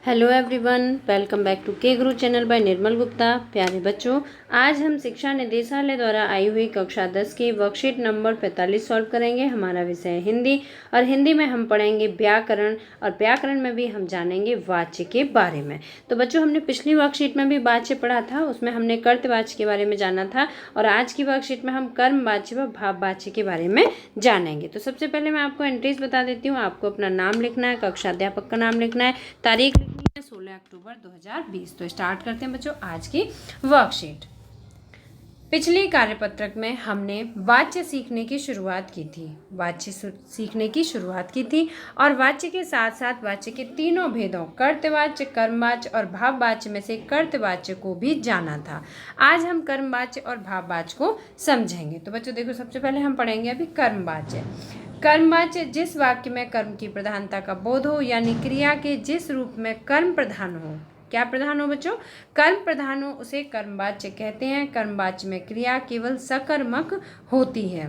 Hello everyone, welcome back to K Guru channel bye निर्मल गुप्ता। प्यारे बच्चों, आज हम शिक्षा निदेशालय द्वारा आई हुई कक्षा 10 की वर्कशीट नंबर 45 सॉल्व करेंगे। हमारा विषय है हिंदी और हिंदी में हम पढ़ेंगे व्याकरण और व्याकरण में भी हम जानेंगे वाच्य के बारे में। तो बच्चों, हमने पिछली वर्कशीट में भी वाच्य पढ़ा था, उसमें हमने कर्तवाच्य के बारे में जाना था और आज की वर्कशीट में हम कर्मवाच्य व भाववाच्य के बारे में जानेंगे। तो सबसे पहले मैं आपको एंट्रीज बता देती हूँ। आपको अपना नाम लिखना है, कक्षा अध्यापक का नाम लिखना है, तारीख 16 अक्टूबर 2020। तो स्टार्ट करते हैं बच्चों आज की वर्कशीट। पिछली कार्यपत्रक में हमने वाच्य सीखने की शुरुआत की थी। वाच्य सीखने की शुरुआत की थी और वाच्य के साथ साथ वाच्य के तीनों भेदों कर्तवाच्य, कर्मवाच्य और भाववाच्य में से कर्तवाच्य को भी जाना था। आज हम कर्मवाच्य और भाववाच्य को समझेंगे। तो बच्चों देखो, सबसे पहले हम पढ़ेंगे अभी कर्मवाच्य। कर्मवाच्य जिस वाक्य में कर्म की प्रधानता का बोध हो, यानी क्रिया के जिस रूप में कर्म प्रधान हो। क्या प्रधान हो बच्चों? कर्म प्रधान हो, उसे कर्मवाच्य कहते हैं। कर्मवाच्य में क्रिया केवल सकर्मक होती है,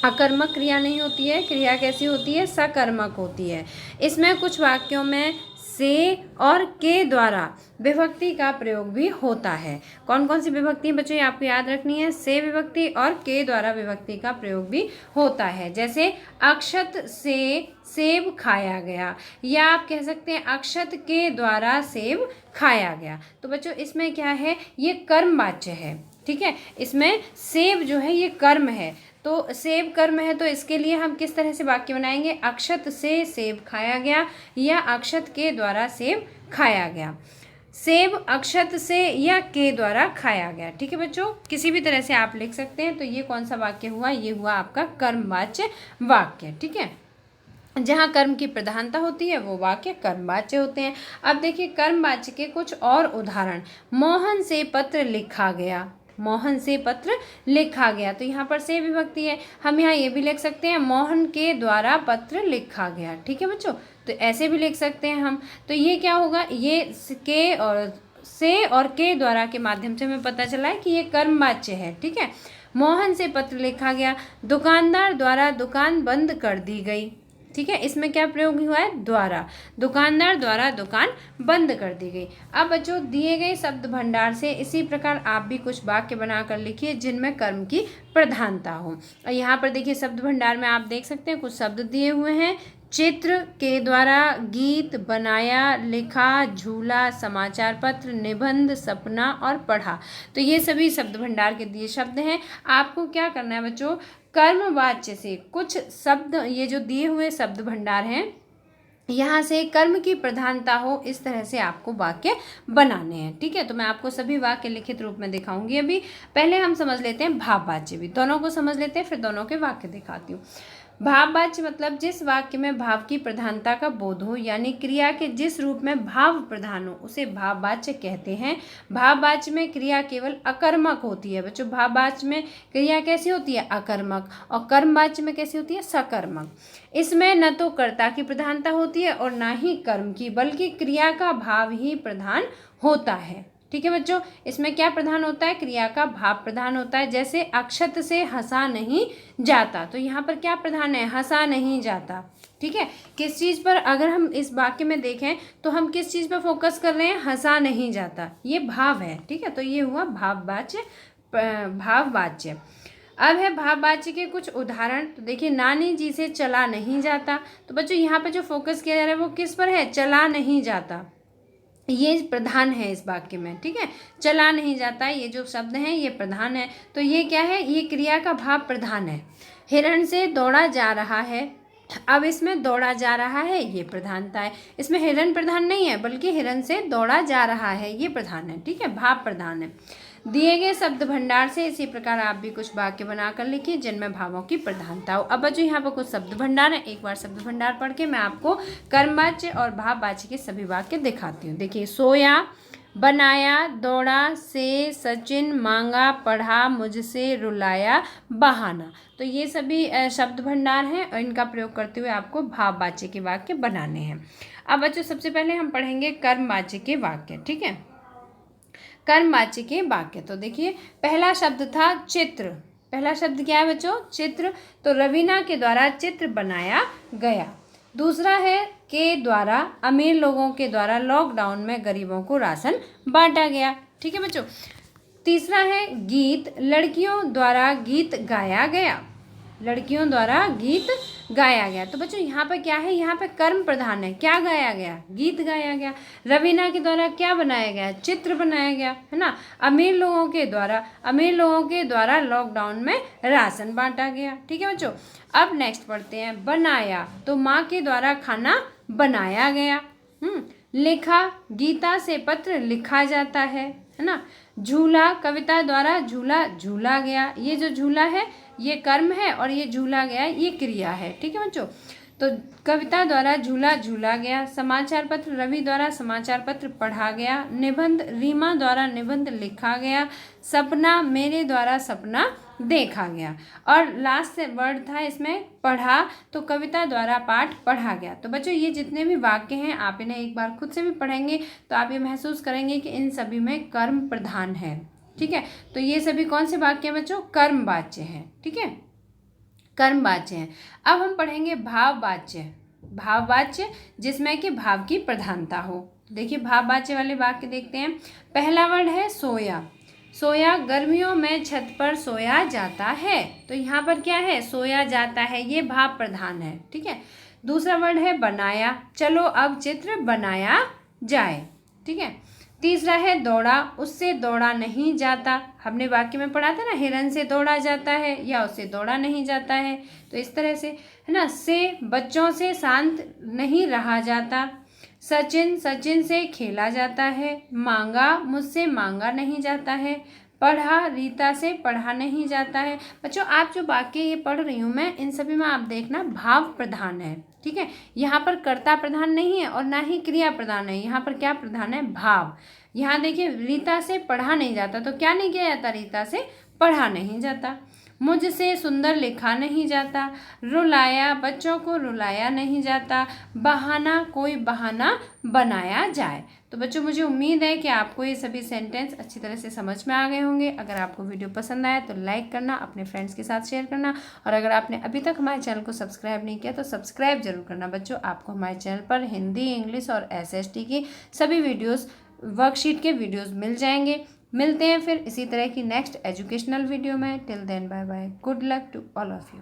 अकर्मक क्रिया नहीं होती है। क्रिया कैसी होती है? सकर्मक होती है। इसमें कुछ वाक्यों में से और के द्वारा विभक्ति का प्रयोग भी होता है। कौन कौन सी विभक्ति बच्चों आपको याद रखनी है? से विभक्ति और के द्वारा विभक्ति का प्रयोग भी होता है। जैसे अक्षत से सेब खाया गया, या आप कह सकते हैं अक्षत के द्वारा सेब खाया गया। तो बच्चों इसमें क्या है? ये कर्मवाच्य है, ठीक है। इसमें सेब जो है ये कर्म है, तो सेब कर्म है, तो इसके लिए हम किस तरह से वाक्य बनाएंगे? अक्षत से सेब खाया गया या अक्षत के द्वारा सेब खाया गया। सेब अक्षत से या के द्वारा खाया गया, ठीक है बच्चों। किसी भी तरह से आप लिख सकते हैं। तो ये कौन सा वाक्य हुआ? ये हुआ आपका कर्मवाच्य वाक्य, ठीक है। जहाँ कर्म की प्रधानता होती है वो वाक्य कर्मवाच्य होते हैं। अब देखिए कर्मवाच्य के कुछ और उदाहरण। मोहन से पत्र लिखा गया, मोहन से पत्र लिखा गया, तो यहाँ पर से विभक्ति है। हम यहाँ ये भी लिख सकते हैं मोहन के द्वारा पत्र लिखा गया, ठीक है बच्चों। तो ऐसे भी लिख सकते हैं हम। तो ये क्या होगा? ये के और से और के द्वारा के माध्यम से हमें पता चला है कि ये कर्मवाच्य है, ठीक है। मोहन से पत्र लिखा गया। दुकानदार द्वारा दुकान बंद कर दी गई, ठीक है। इसमें क्या प्रयोग हुआ है? द्वारा। दुकानदार द्वारा दुकान बंद कर दी गई। अब बच्चों दिए गए शब्द भंडार से इसी प्रकार आप भी कुछ वाक्य बनाकर लिखिए जिनमें कर्म की प्रधानता हो। और यहाँ पर देखिए शब्द भंडार में आप देख सकते हैं कुछ शब्द दिए हुए हैं। चित्र के द्वारा, गीत, बनाया, लिखा, झूला, समाचार पत्र, निबंध, सपना और पढ़ा। तो ये सभी शब्द भंडार के दिए शब्द हैं। आपको क्या करना है बच्चों? कर्मवाच्य से कुछ शब्द, ये जो दिए हुए शब्द भंडार हैं, यहाँ से कर्म की प्रधानता हो इस तरह से आपको वाक्य बनाने हैं, ठीक है। तो मैं आपको सभी वाक्य लिखित रूप में दिखाऊंगी। अभी पहले हम समझ लेते हैं भाववाच्य भी, दोनों को समझ लेते हैं, फिर दोनों के वाक्य दिखाती हूँ। भाववाच्य मतलब जिस वाक्य में भाव की प्रधानता का बोध हो, यानी क्रिया के जिस रूप में भाव प्रधान हो उसे भाववाच्य कहते हैं। भाववाच्य में क्रिया केवल अकर्मक होती है बच्चों। भाववाच्य में क्रिया कैसी होती है? अकर्मक। और कर्मवाच्य में कैसी होती है? सकर्मक। इसमें न तो कर्ता की प्रधानता होती है और न ही कर्म की, बल्कि क्रिया का भाव ही प्रधान होता है, ठीक है बच्चों। इसमें क्या प्रधान होता है? क्रिया का भाव प्रधान होता है। जैसे अक्षत से हंसा नहीं जाता, तो यहाँ पर क्या प्रधान है? हंसा नहीं जाता, ठीक है। किस चीज़ पर, अगर हम इस वाक्य में देखें तो हम किस चीज़ पर फोकस कर रहे हैं? हंसा नहीं जाता, ये भाव है, ठीक है। तो ये हुआ भाववाच्य। भाववाच्य। अब है भाववाच्य के कुछ उदाहरण। तो देखिए नानी जी से चला नहीं जाता। तो बच्चों यहाँ पे जो फोकस किया जा रहा है वो किस पर है? चला नहीं जाता, ये प्रधान है इस वाक्य में, ठीक है। चला नहीं जाता, ये जो शब्द है ये प्रधान है। तो ये क्या है? ये क्रिया का भाव प्रधान है। हिरण से दौड़ा जा रहा है, अब इसमें दौड़ा जा रहा है ये प्रधानता है। इसमें हिरण प्रधान नहीं है, बल्कि हिरण से दौड़ा जा रहा है ये प्रधान है, ठीक है, भाव प्रधान है। दिए गए शब्द भंडार से इसी प्रकार आप भी कुछ वाक्य बनाकर लिखिए जिनमें भावों की प्रधानता हो। अब बच्चों यहाँ पर कुछ शब्द भंडार है, एक बार शब्द भंडार पढ़ के मैं आपको कर्मवाच्य और भाववाच्य के सभी वाक्य दिखाती हूँ। देखिए सोया, बनाया, दौड़ा, से, सचिन, मांगा, पढ़ा, मुझसे, रुलाया, बहाना। तो ये सभी शब्द भंडार हैं और इनका प्रयोग करते हुए आपको भाववाच्य के वाक्य बनाने हैं। अब बच्चों सबसे पहले हम पढ़ेंगे कर्मवाच्य के वाक्य, ठीक है। कर्मवाच्य के वाक्य। तो देखिए पहला शब्द था चित्र। पहला शब्द क्या है बच्चों? चित्र। तो रवीना के द्वारा चित्र बनाया गया। दूसरा है के द्वारा, अमीर लोगों के द्वारा लॉकडाउन में गरीबों को राशन बांटा गया। ठीक है बच्चों। तीसरा है गीत, लड़कियों द्वारा गीत गाया गया। लड़कियों द्वारा गीत गाया गया। तो बच्चों यहाँ पर क्या है, यहाँ पे कर्म प्रधान है। क्या गाया गया, गीत गाया गया। रवीना के द्वारा क्या बनाया गया, चित्र बनाया गया, है ना। अमीर लोगों के द्वारा लॉकडाउन में राशन बांटा गया। ठीक है बच्चों। अब नेक्स्ट पढ़ते हैं, बनाया, तो माँ के द्वारा खाना बनाया गया। लिखा, गीता से पत्र लिखा जाता है ना। झूला, कविता द्वारा झूला झूला गया। ये जो झूला है ये कर्म है और ये झूला गया ये क्रिया है। ठीक है बच्चों। तो कविता द्वारा झूला झूला गया। समाचार पत्र, रवि द्वारा समाचार पत्र पढ़ा गया। निबंध, रीमा द्वारा निबंध लिखा गया। सपना, मेरे द्वारा सपना देखा गया। और लास्ट से वर्ड था इसमें पढ़ा, तो कविता द्वारा पाठ पढ़ा गया। तो बच्चों ये जितने भी वाक्य हैं आप इन्हें एक बार खुद से भी पढ़ेंगे तो आप ये महसूस करेंगे कि इन सभी में कर्म प्रधान है। ठीक है। तो ये सभी कौन से वाक्य हैं बच्चों, कर्मवाच्य हैं। ठीक है, कर्मवाच्य हैं। अब हम पढ़ेंगे भाववाच्य। भाववाच्य जिसमें कि भाव की प्रधानता हो। देखिए भाववाच्य वाले वाक्य देखते हैं। पहला वर्ड है सोया। सोया, गर्मियों में छत पर सोया जाता है। तो यहाँ पर क्या है, सोया जाता है, ये भाव प्रधान है। ठीक है। दूसरा वर्ड है बनाया, चलो अब चित्र बनाया जाए। ठीक है। तीसरा है दौड़ा, उससे दौड़ा नहीं जाता। हमने वाक्य में पढ़ा था ना, हिरन से दौड़ा जाता है या उससे दौड़ा नहीं जाता है। तो इस तरह से है ना। से, बच्चों से शांत नहीं रहा जाता। सचिन, सचिन से खेला जाता है। मांगा, मुझसे मांगा नहीं जाता है। पढ़ा, रीता से पढ़ा नहीं जाता है। बच्चों आप जो वाक्य ये पढ़ रही हूँ मैं, इन सभी में आप देखना भाव प्रधान है। ठीक है। यहाँ पर कर्ता प्रधान नहीं है और ना ही क्रिया प्रधान है। यहाँ पर क्या प्रधान है, भाव। यहाँ देखिए रीता से पढ़ा नहीं जाता, तो क्या नहीं किया जाता, रीता से पढ़ा नहीं जाता। मुझसे सुंदर लिखा नहीं जाता। रुलाया, बच्चों को रुलाया नहीं जाता। बहाना, कोई बहाना बनाया जाए। तो बच्चों मुझे उम्मीद है कि आपको ये सभी सेंटेंस अच्छी तरह से समझ में आ गए होंगे। अगर आपको वीडियो पसंद आया तो लाइक करना, अपने फ्रेंड्स के साथ शेयर करना, और अगर आपने अभी तक हमारे चैनल को सब्सक्राइब नहीं किया तो सब्सक्राइब जरूर करना। बच्चों आपको हमारे चैनल पर हिंदी, इंग्लिश और SST की सभी वीडियोज़, वर्कशीट के वीडियोज़ मिल जाएंगे। मिलते हैं फिर इसी तरह की नेक्स्ट एजुकेशनल वीडियो में। Till then bye bye, good luck to all of you.